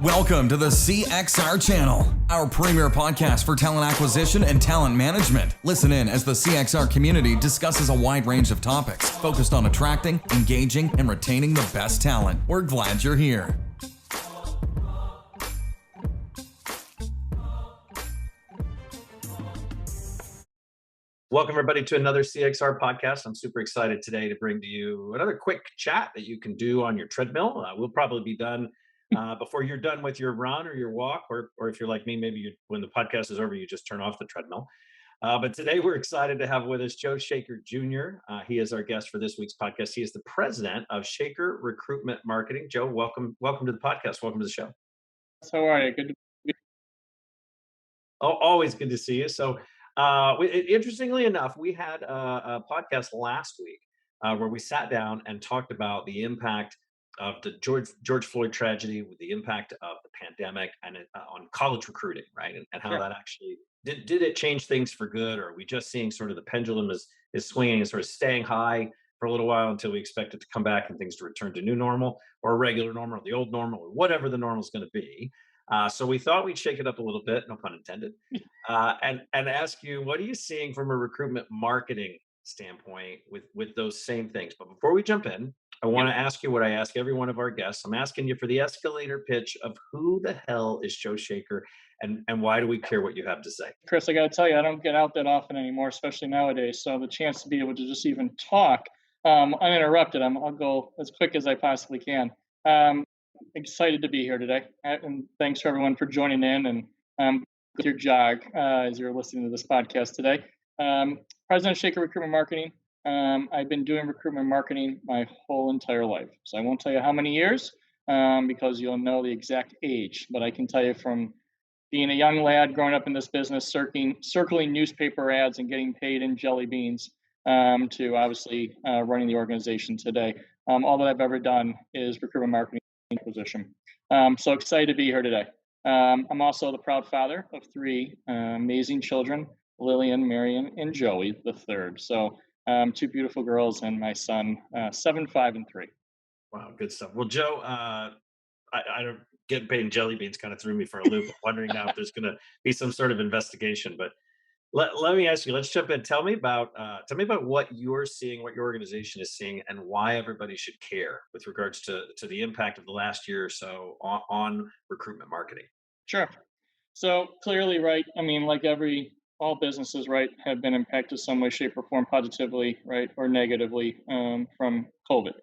Welcome to the CXR channel, our premier podcast for talent acquisition and talent management. Listen in as the CXR community discusses a wide range of topics focused on attracting, engaging, and retaining the best talent. We're glad you're here. Welcome, everybody, to another CXR podcast. I'm super excited today to bring to you another quick chat that you can do on your treadmill. We'll probably be done before you're done with your run or your walk, or if you're like me, maybe when the podcast is over, you just turn off the treadmill. But today we're excited to have with us Joe Shaker Jr. He is our guest for this week's podcast. He is the president of Shaker Recruitment Marketing. Joe, welcome to the podcast. Welcome to the show. How are you? Good to be. Oh, always good to see you. So, interestingly enough, we had a podcast last week where we sat down and talked about the impact of the George Floyd tragedy, with the impact of the pandemic and on college recruiting, right? And how Sure. that actually did it change things for good, or are we just seeing sort of the pendulum is swinging and sort of staying high for a little while until we expect it to come back and things to return to new normal or regular normal or the old normal or whatever the normal is going to be. So we thought we'd shake it up a little bit, no pun intended, and ask you, what are you seeing from a recruitment marketing standpoint with those same things? But before we jump in, I want to ask you what I ask every one of our guests. I'm asking you for the escalator pitch of who the hell is Joe Shaker, and why do we care what you have to say? Chris, I got to tell you, I don't get out that often anymore, especially nowadays. So the chance to be able to just even talk uninterrupted, I'll go as quick as I possibly can. Excited to be here today, and thanks for everyone for joining in and with your jog as you're listening to this podcast today. President of Shaker Recruitment Marketing. I've been doing recruitment marketing my whole entire life. So I won't tell you how many years because you'll know the exact age, but I can tell you from being a young lad growing up in this business, circling newspaper ads and getting paid in jelly beans to obviously running the organization today. All that I've ever done is recruitment marketing acquisition. So excited to be here today. I'm also the proud father of three amazing children, Lillian, Marion, and Joey the third. So two beautiful girls and my son, 7, 5, and 3. Wow, good stuff. Well, Joe, I don't getting paid in jelly beans kind of threw me for a loop. I'm wondering now if there's going to be some sort of investigation. But let me ask you. Let's jump in. Tell me about what you're seeing, what your organization is seeing, and why everybody should care with regards to the impact of the last year or so on recruitment marketing. Sure. So clearly, right. I mean, like all businesses, right, have been impacted some way, shape, or form, positively, right, or negatively from COVID.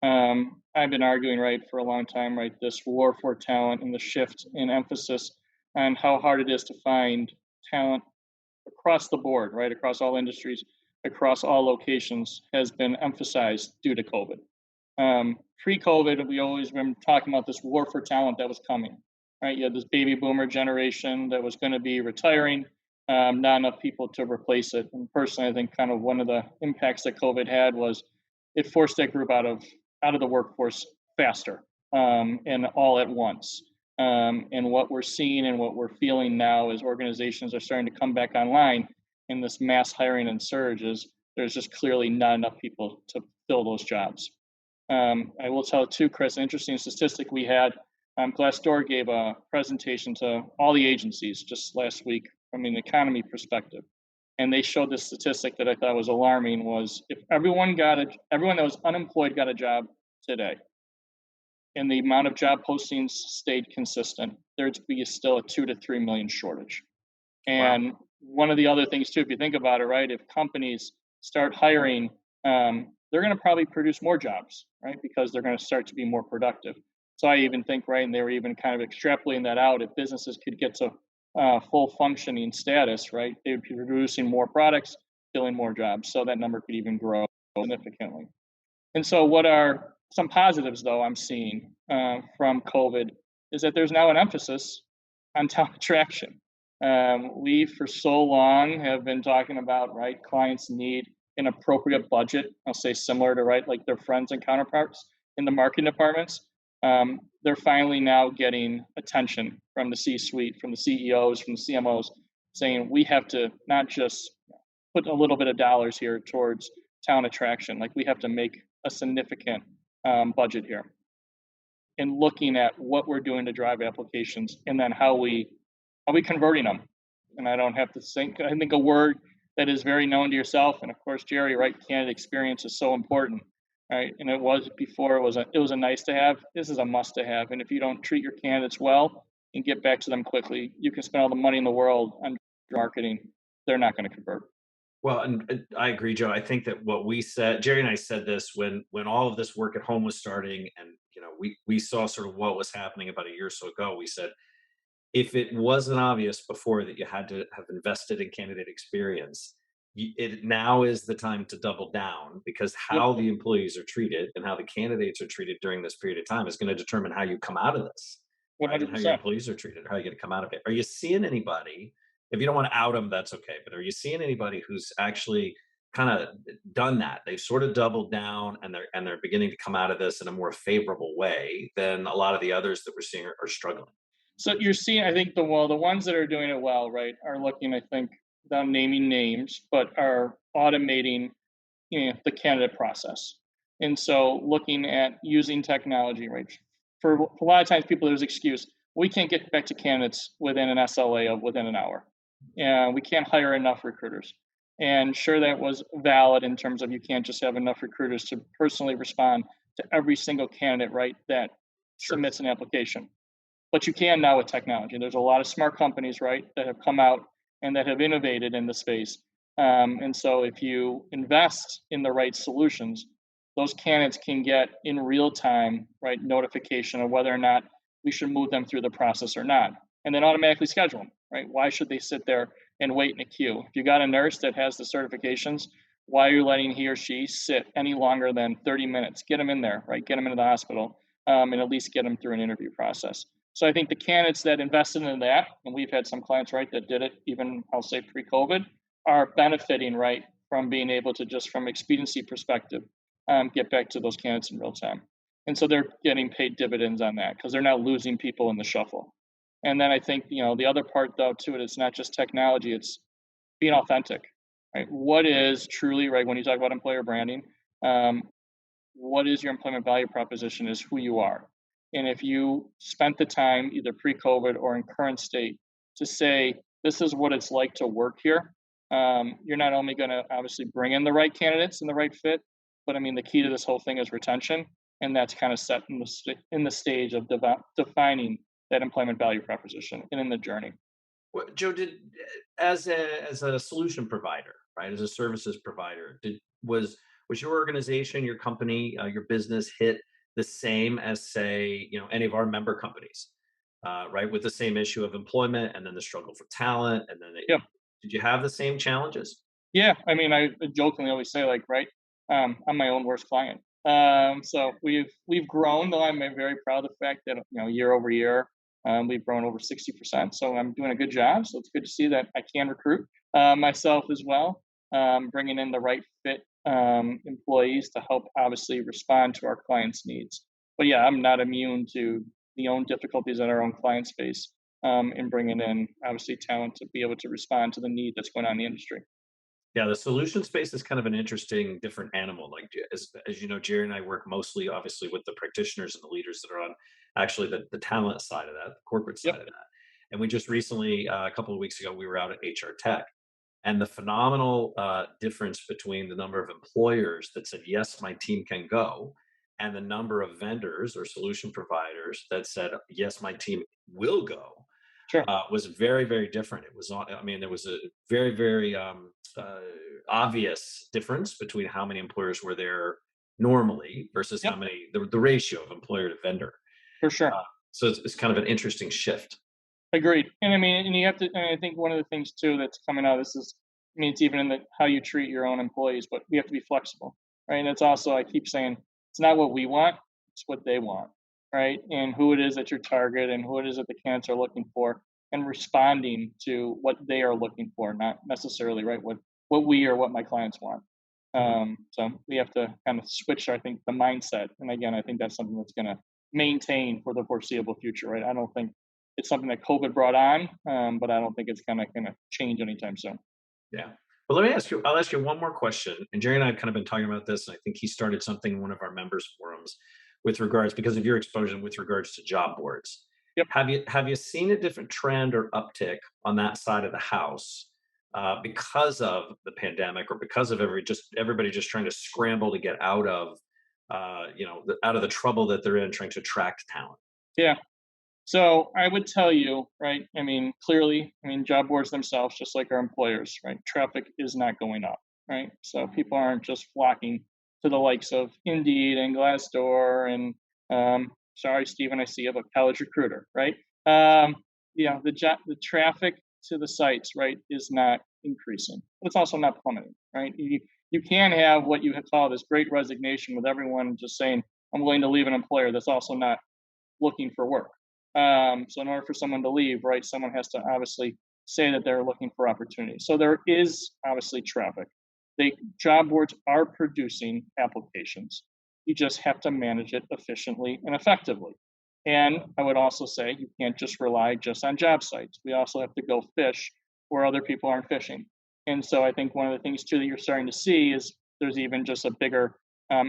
I've been arguing, right, for a long time, right, this war for talent and the shift in emphasis on how hard it is to find talent across the board, right, across all industries, across all locations, has been emphasized due to COVID. Pre-COVID, we always been talking about this war for talent that was coming, right? You had this baby boomer generation that was going to be retiring, not enough people to replace it. And personally, I think kind of one of the impacts that COVID had was it forced that group out of the workforce faster and all at once. And what we're seeing and what we're feeling now is organizations are starting to come back online in this mass hiring and surge is there's just clearly not enough people to fill those jobs. I will tell too, Chris, an interesting statistic we had. Glassdoor gave a presentation to all the agencies just last week from an economy perspective. And they showed this statistic that I thought was alarming was if everyone that was unemployed got a job today, and the amount of job postings stayed consistent, there'd be still a 2 to 3 million shortage. And wow. One of the other things too, if you think about it, right, if companies start hiring, they're going to probably produce more jobs, right, because they're going to start to be more productive. So I even think, right, and they were even kind of extrapolating that out, if businesses could get to full functioning status, right, they would be producing more products, filling more jobs. So that number could even grow significantly. And so what are some positives, though, I'm seeing from COVID is that there's now an emphasis on talent attraction. We, for so long, have been talking about, right, clients need an appropriate budget. I'll say similar to, right, like their friends and counterparts in the marketing departments. They're finally now getting attention from the C-suite, from the CEOs, from the CMOs, saying we have to not just put a little bit of dollars here towards talent attraction, like we have to make a significant budget here. and looking at what we're doing to drive applications, and then how we converting them. And I don't have to think. I think a word that is very known to yourself, and of course, Jerry, right? Candidate experience is so important, right? And it was before, it was a nice to have. This is a must to have. And if you don't treat your candidates well and get back to them quickly, you can spend all the money in the world on marketing. They're not going to convert. Well, and I agree, Joe. I think that what we said, Jerry and I said this when all of this work at home was starting, and we saw sort of what was happening about a year or so ago. We said, if it wasn't obvious before that you had to have invested in candidate experience, it now is the time to double down, because Yep, how the employees are treated and how the candidates are treated during this period of time is going to determine how you come out of this, right? And how your 100%. employees are treated, how you going to come out of it. Are you seeing anybody? If you don't want to out them, that's okay. But are you seeing anybody who's actually kind of done that? They've sort of doubled down, and they're beginning to come out of this in a more favorable way than a lot of the others that we're seeing are struggling. So you're seeing, I think the ones that are doing it well, right, are looking, I think, without naming names, but are automating, the candidate process. And so looking at using technology, right? For a lot of times, people there's excuse, we can't get back to candidates within an SLA of within an hour. Yeah, we can't hire enough recruiters. And sure, that was valid in terms of you can't just have enough recruiters to personally respond to every single candidate, right, that Sure. submits an application. But you can now with technology. There's a lot of smart companies, right, that have come out and that have innovated in the space. And so if you invest in the right solutions, those candidates can get in real time, right, notification of whether or not we should move them through the process or not, and then automatically schedule them, right? Why should they sit there and wait in a queue? If you got a nurse that has the certifications, why are you letting he or she sit any longer than 30 minutes? Get them in there, right? Get them into the hospital, and at least get them through an interview process. So I think the candidates that invested in that, and we've had some clients, right, that did it even, I'll say, pre-COVID, are benefiting, right, from being able to, just from expediency perspective, get back to those candidates in real time. And so they're getting paid dividends on that because they're not losing people in the shuffle. And then I think, the other part though to it is not just technology, it's being authentic, right? What is truly, right, when you talk about employer branding, um, what is your employment value proposition is who you are. And if you spent the time, either pre-COVID or in current state, to say, this is what it's like to work here, you're not only going to obviously bring in the right candidates and the right fit, but I mean, the key to this whole thing is retention. And that's kind of set in the stage of defining that employment value proposition and in the journey. What, Joe, did as a solution provider, right, as a services provider, was your organization, your company, your business hit the same as, say, any of our member companies, right, with the same issue of employment and then the struggle for talent, and then Yeah. did you have the same challenges? Yeah, I mean, I jokingly always say, like, right, I'm my own worst client. So we've grown, though I'm very proud of the fact that year over year, we've grown over 60%. So I'm doing a good job. So it's good to see that I can recruit myself as well, bringing in the right fit employees to help obviously respond to our clients' needs. But yeah, I'm not immune to the own difficulties that our own clients face in bringing in obviously talent to be able to respond to the need that's going on in the industry. Yeah, the solution space is kind of an interesting, different animal. Like, as you know, Jerry and I work mostly, obviously, with the practitioners and the leaders that are on actually the talent side of that, the corporate Yep. side of that. And we just recently, a couple of weeks ago, we were out at HR Tech, and the phenomenal difference between the number of employers that said, yes, my team can go, and the number of vendors or solution providers that said, yes, my team will go, Sure. was very, very different. It was on, I mean, there was a very, very uh, obvious difference between how many employers were there normally versus Yep. how many, the ratio of employer to vendor. For sure. Uh, so it's kind of an interesting shift. Agreed. And I mean, and you have to, and I think one of the things too that's coming out of this is, I mean, it's even in the how you treat your own employees, but we have to be flexible, right? And it's also, I keep saying, it's not what we want, it's what they want, right? And who it is that you target and who it is that the candidates are looking for, and responding to what they are looking for, not necessarily, right, what we or what my clients want. Mhm. So we have to kind of switch, I think, the mindset. And again, I think that's something that's going to maintain for the foreseeable future, right? I don't think it's something that COVID brought on, but I don't think it's gonna change anytime soon. Yeah. But let me ask you, I'll ask you one more question. And Jerry and I have kind of been talking about this, and I think he started something in one of our members forums, with regards, because of your exposure with regards to job boards. Yep. Have you seen a different trend or uptick on that side of the house because of the pandemic, or because of everybody just trying to scramble to get out of out of the trouble that they're in trying to attract talent? Yeah. So I would tell you, right? I mean, clearly, I mean, job boards themselves, just like our employers, right? Traffic is not going up, right? So people aren't just flocking to the likes of Indeed and Glassdoor and, sorry, Stephen, I see you have a college recruiter, right? The traffic to the sites, right, is not increasing, but it's also not plummeting, right? You can have what you call this great resignation with everyone just saying, I'm willing to leave an employer that's also not looking for work. So in order for someone to leave, right, someone has to obviously say that they're looking for opportunity. So there is obviously traffic. The job boards are producing applications. You just have to manage it efficiently and effectively. And I would also say you can't just rely just on job sites. We also have to go fish where other people aren't fishing. And so I think one of the things too that you're starting to see is there's even just a bigger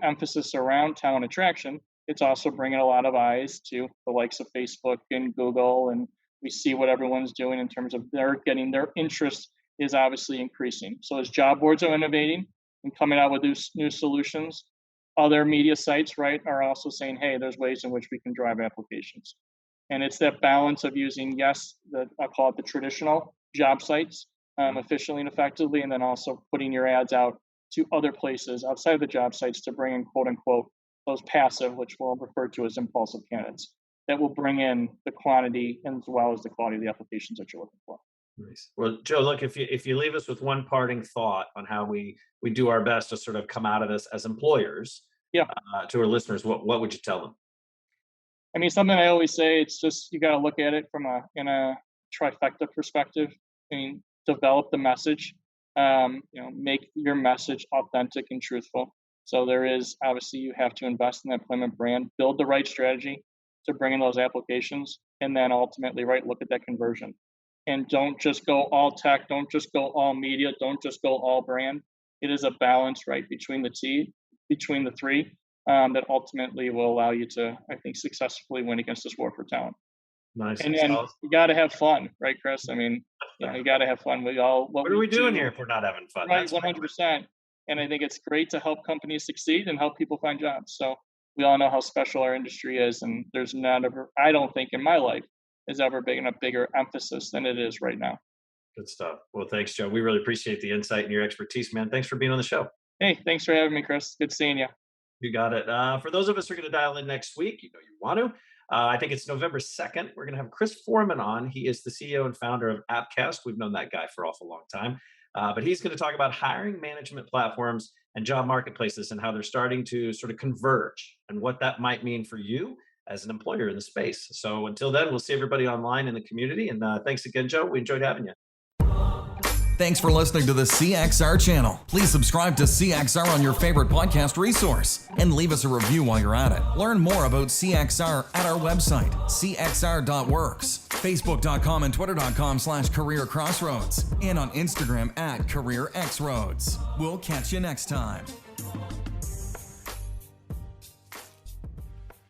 emphasis around talent attraction. It's also bringing a lot of eyes to the likes of Facebook and Google, and we see what everyone's doing in terms of their interest is obviously increasing. So as job boards are innovating and coming out with new solutions, other media sites, right, are also saying, hey, there's ways in which we can drive applications. And it's that balance of using, yes, I call it the traditional job sites efficiently and effectively, and then also putting your ads out to other places outside of the job sites to bring in, quote unquote, those passive, which we'll refer to as impulsive candidates, that will bring in the quantity as well as the quality of the applications that you're looking for. Nice. Well, Joe, look, if you leave us with one parting thought on how we do our best to sort of come out of this as employers, Yeah. To our listeners, what would you tell them? I mean, something I always say, it's just you got to look at it from in a trifecta perspective. I mean, develop the message. Make your message authentic and truthful. So there is obviously you have to invest in that employment brand, build the right strategy to bring in those applications, and then ultimately, right, look at that conversion. And don't just go all tech, don't just go all media, don't just go all brand. It is a balance, right, between the three, that ultimately will allow you to, I think, successfully win against this war for talent. Nice. And then you got to have fun, right, Chris? I mean, you got to have fun. What are we doing here if we're not having fun? Right, 100%. And I think it's great to help companies succeed and help people find jobs. So we all know how special our industry is, and there's I don't think in my life has ever been a bigger emphasis than it is right now. Good stuff. Well, thanks, Joe. We really appreciate the insight and your expertise, man. Thanks for being on the show. Hey, thanks for having me, Chris. Good seeing you. You got it. For those of us who are going to dial in next week, you want to. I think it's November 2nd. We're going to have Chris Foreman on. He is the CEO and founder of Appcast. We've known that guy for an awful long time. But he's going to talk about hiring management platforms and job marketplaces and how they're starting to sort of converge and what that might mean for you as an employer in the space. So until then, we'll see everybody online in the community. And thanks again, Joe. We enjoyed having you. Thanks for listening to the CXR channel. Please subscribe to CXR on your favorite podcast resource and leave us a review while you're at it. Learn more about CXR at our website, cxr.works, facebook.com and twitter.com/careercrossroads, and on Instagram at careerxroads. We'll catch you next time.